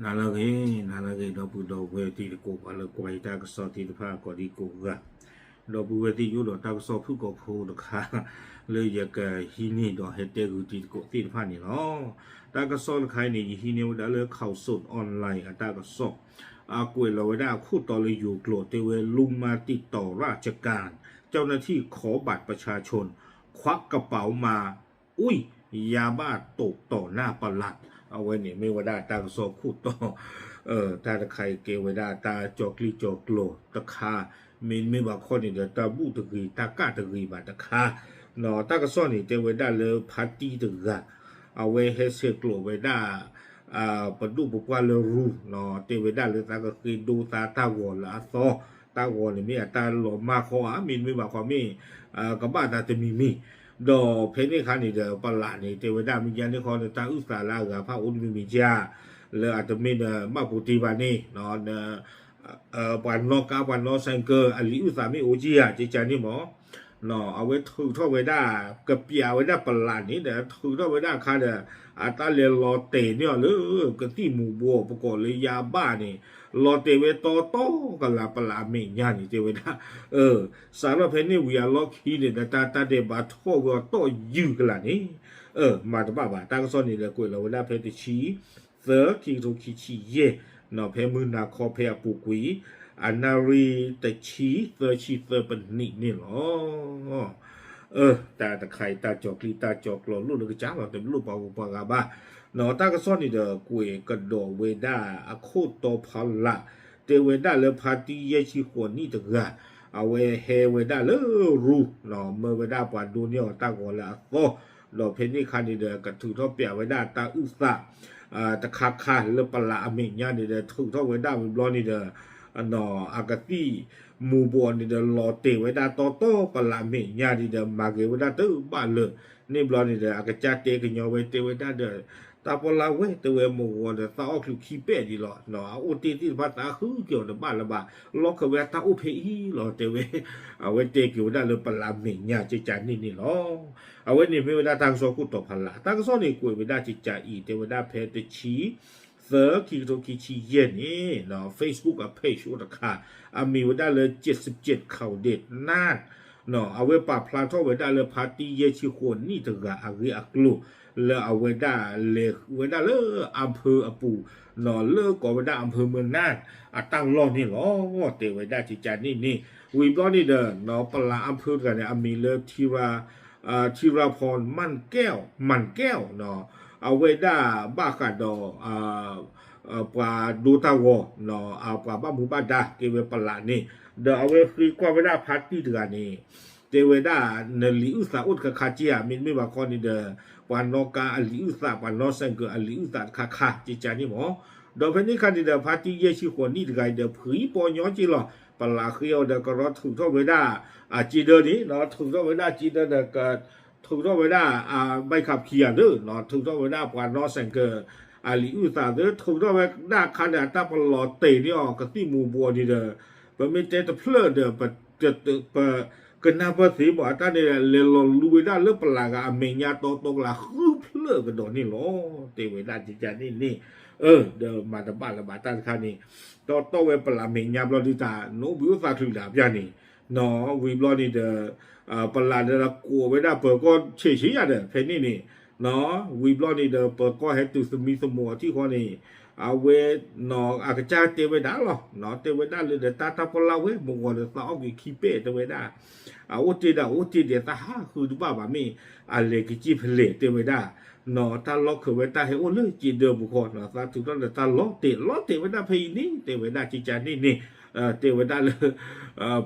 나라게 너부도 왜디고 발로 고이다가 서디파 거디고가 너부 왜디요도 다서 푸고 포도가 레이가 히니도 헤데고 디고 디파니노 다가 서 카이니 히니오다 레 카우스 온라인 다가 서กวยเราได้คู่ต่อเลยอยู่โกรธเตเวลุงมาติดต่อราชการเจ้าหน้าที่ขอบัตรประชาชนควักกระเป๋ามาอุ้ยยาบ้าตกต่อหน้าปลัดเอาไว้เนี่ยไม่ว่าได้ตากระสอบคู่ต่อตาตะไคเกวได้ตาจอกลีจอกโลตะคามินไม่ว่าคนนี่เดี๋ยวตาบูตะกีตากาตะกีบาตะคาเนาะตากระสอบนี่เตเวได้เลยพัดตีตะกะเอาไว้ให้เสกโลไว้ได้ประตูบุกว่าเรารู้เนาะเทวดาเลยตาก็คือดูตาวอละซอตาวอนี่มีตาหล่อมาขอมินไม่ว่าความมีกับบ้านตาจะมีดอเพนี่คันนี่เดอปลานี่เทวดามียันนี่คอตาอุสาลากับพระอุณมีจ้าเลยอาจจะมีมาปุติบานี่เนาะวันนอกวันนอสังเกอร์อลิอุสามีโอจีอ่ะจิจานี่หมอเนาะเอาไว้ถือท่อไว้ได้กับเปียไว้ได้ปลานี่เดี๋ยวถือท่อไว้ได้ค่ะเด้อตาเรียนรอเตเนี่ยเลยก็ที่หมู่บัวประกอบเลยยาบ้านี่รอเตเวโตกันละปลาเมียนี่เตเวดาสารพันนี่วิอาล็อกฮีเนี่ยตาเดบาทอก็โตยืกันละนี่มาตบ้าตาก็สอนนี่เลยกุยเราเวลาเพติชีเสือคีโรคีชีเย่เนาะเพมือนาคอเพปุกุยอนารีแต่ชีเสือชีเสือเป็นนี่หรอตาตะไคร่ตาจอกลีตาจอกหล่อลูกเลยจ้าเราแต่ลูกปากกาบ้าเนาะตาก็ซ่อนนี่เด้อกุยกระโดเวด้าอะโคตพาละเตเวด้าเลพาตีเยชิขวนี่ตะกะเอาเวเฮเวด้าเลรูเนาะเมื่อเวด้าปาดูเนี่ยตาก็ละโตดอกเพนนี่คันนี่เด้อกระถือท่อเปียเวด้าตาอุสะตะคาเลปละอเมญญานี่เด้อถือท่อเวด้ามันบลอนี่เด้อเนาะอากาตีมูบอนนี่เดลอเตไว้ได้โตปลาเมียานี่เดมาเกไว้ได้ตื้อบ้านเลยนี่บลอนี่เดอากาจัดเตกันยอไว้เตไว้ได้เดตาปลาเว้เตไว้มูวอนเดตาออกคือขี้เป็ดดีหรอเนาะอุติที่ภาษาคือเกี่ยวกับบ้านละบ้าล็อกเวตาอุเพอีหรอเตไว้เอาไว้เตเกี่ยวได้เลยปลาเมียาจิจานี่หรอเอาไว้นี่ไม่ได้ทางโซกุตพันละทางโซนี่กุยไม่ได้จิจาอีเตไว้ได้เพตชีเสือคีโตคิชิเย็นนี่เนาะ Facebook กับเพจอุตค่ามีไว้ได้เลย77ข่าวเด็ดน่านเนาะเอาไว้ปราบพลาดท่อไว้ได้เลยพาร์ตี้เยชิโคนนี่ถึงกับอาริอักลูแล้วเอาไว้ได้เลยไว้ได้เลยอำเภออปูเนาะเลิกก่อไว้ได้อำเภอเมืองน่านตั้งรอนี่หรอเตไว้ได้จิจานี่วีบล้อนี่เด้อเนาะปลาอำเภอกันเนี่ยมีเลยทีราพรมันแก้วเนาะเอาไว้ได้บ้ากาดปลาดูตาวเนาะเอาปลาบ้าหมูบ้าดาเกเวปลานี่เดี๋ยวเอาไว้คือกว่าไว้ได้พาร์ตี้เดือนนี้เจเวด้าเนลิอุสาอุดคาเจียมินไม่ว่าคนนี้เดอวันนกาอลิอุสาวันนอสังเกอลิอุสาคาจิจานี่หมอเดี๋ยวเพนนี่คันนี้เดอพาร์ตี้เยชิคนนี่เดือนเดอผือปอยอจีหรอปลาเขียวเดอกระถูกท่อไว้ได้จีเดอนี้เนาะถูกท่อไว้ได้จีเดอเดอกถูกท่อไว้ได้ไม่ขับเคียร์เด้อเนาะถูกท่อไว้ได้วันนอสังเกออาลิอุตาเดอถูกต้องไปได้คันเดตาปลอเตนี่ออกกับที่มูบัวนี่เดอเป็นไม่เจตเพลเดอปจะกันนาภาษีบอกตาเนี่ยเลลลูเวด้าเลือกปลากาเมียโตละคือเพลกันโดนนี่หรอเตเวด้าจิจานี่เดอมาตบ้านละบาตาคันนี้โตเวปลาเมียบลอดิตาโนบิวซาทุลาบยานี่เนาะวิบลอนี่เดอปลาเดละกัวเวด้าเปิดก็เฉยๆอ่ะเดอเพนนี่เนาะวีบล็อกนี่เดอเปิดก็ให้ตุสมีสมัวที่คนนี้เอาเวเนาะอากาศเตเวด้าหรอเนาะเตเวด้าเลยเดตาพลาเวมงวดตาออกขี้เป้เตเวด้าโอติเดตาฮาคือดูบ้าบ่ามีอะไรกิจิเพลเตเวด้าเนาะตาล็อกคือเวด้าให้โอเลยจีเดอบุคคลเนาะตาถึงต้องตาล็อกเตเวด้าเพย์นี่เตเวด้าจิจานี่เตเวด้าเลย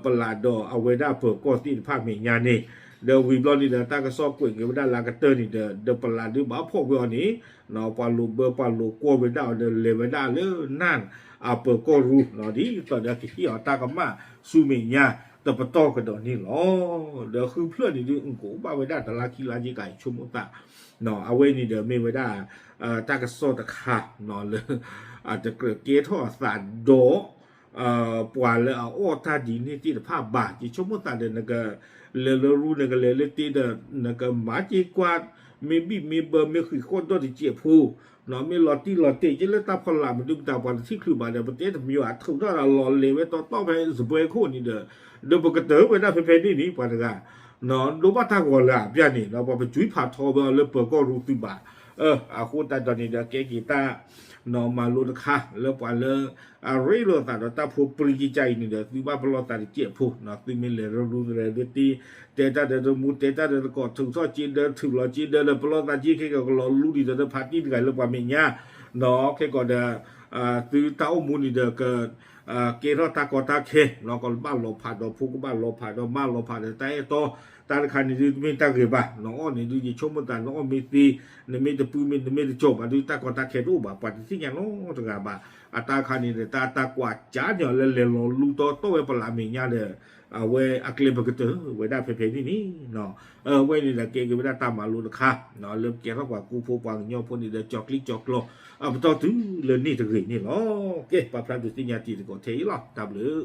ปลาดอเอาเวด้าเปิดก็ที่ภาคเมียนี่เดวิบลอนี่เดตากระสอบกวยเกวด้าลากระเตอร์นี่เดปลาดูบ้าพวกเวอนี้เนาะปาลูปาลูกัวเวด้าเดเลเวด้าเลนั่นเปิดก็รู้เนาะดิตอนเด็กที่ตากมาซูเมียตะปะตอกระดอนี่หรอเดคือเพื่อนนี่ดูกูบ้าเวด้าตะลาคีลาจิไก่ชุมตาเนาะเอาไว้นี่เดไม่เวด้าตากระสอบตะขาเนาะเลยอาจจะเกิดเกท่อสารโด ปวาเลยโอ้ท่าดีนี่ที่ภาพบาจีชมตาเดนก็เลรู้นก็เลตีเดนก็มาจีกว่ามีเบอร์มีคือคนตัวที่เจ็บผู้เนาะมีลอตตี้จะเล่นตาพลามันดูตาพลที่คือมาเดี๋ยวประเทศมีว่าทุกท่าเราหล่อเลยไว้ต่อไปสบายคู่นี่เดี๋ยวปกติไปได้เพลนี่ปะนะเนาะดูว่าทางวันละพี่นี่เราไปจุยผ่าทอไปเลยเปิดก็รู้ตัวบ้าคุณตาตอนนี้เดี๋ยวเกกีตาเนาะมาลุ้นค่ะแล้วปะเลยอะไรเราตาผู้ปริจิใจนี่เดี๋ยวที่ว่าพลอตาเจ็บผู้เนาะที่มีเลยเราดูเลยที่แต่ตาเดี๋ยวมูแต่ตาเดี๋ยวก็ถึงซอจีนเดี๋ยวถึงเราจีนเดี๋ยวพลอตาจีแค่ก็เรารู้ดีเดี๋ยวพาร์ตี้กันแล้วปะเมียเนาะแค่ก็เดี๋ยวตื่นเต้ามูนี่เดี๋ยวก็เกล้าตากอตาเคเราก็บ้านเราผ่านเราพูก็บ้านเราผ่านเราบ้านเราผ่านแต่ต่อตาคันนี่ดูไม่ตาเกบ้าน้องอ้อนี่ดูยิ่งชมมันตาน้องอ้อมีตีนี่ไม่จะพูดไม่จะจบดูตากอตาเครู้บ้าปัจจุบันยังน้องตาบ้าตาคันนี่ตากว่าจ้าเนี่ยเลยเราลูโตโตไปปลาเมียเลยเวอักเลบกเตอร์เวได้เพนี่เนาะเวนี่แหละเกย์ก็ไม่ได้ตามมาลูกค้าเนาะเริ่มเกี่ยวกับกูพูฟังย่อพวกนี้เดี๋ยวจอกลิจอกโลต่อถึงเรื่องนี้ถึงนี่เนาะโอเคปะพลันตุสิญญาตีก็เทยหรอตามเลย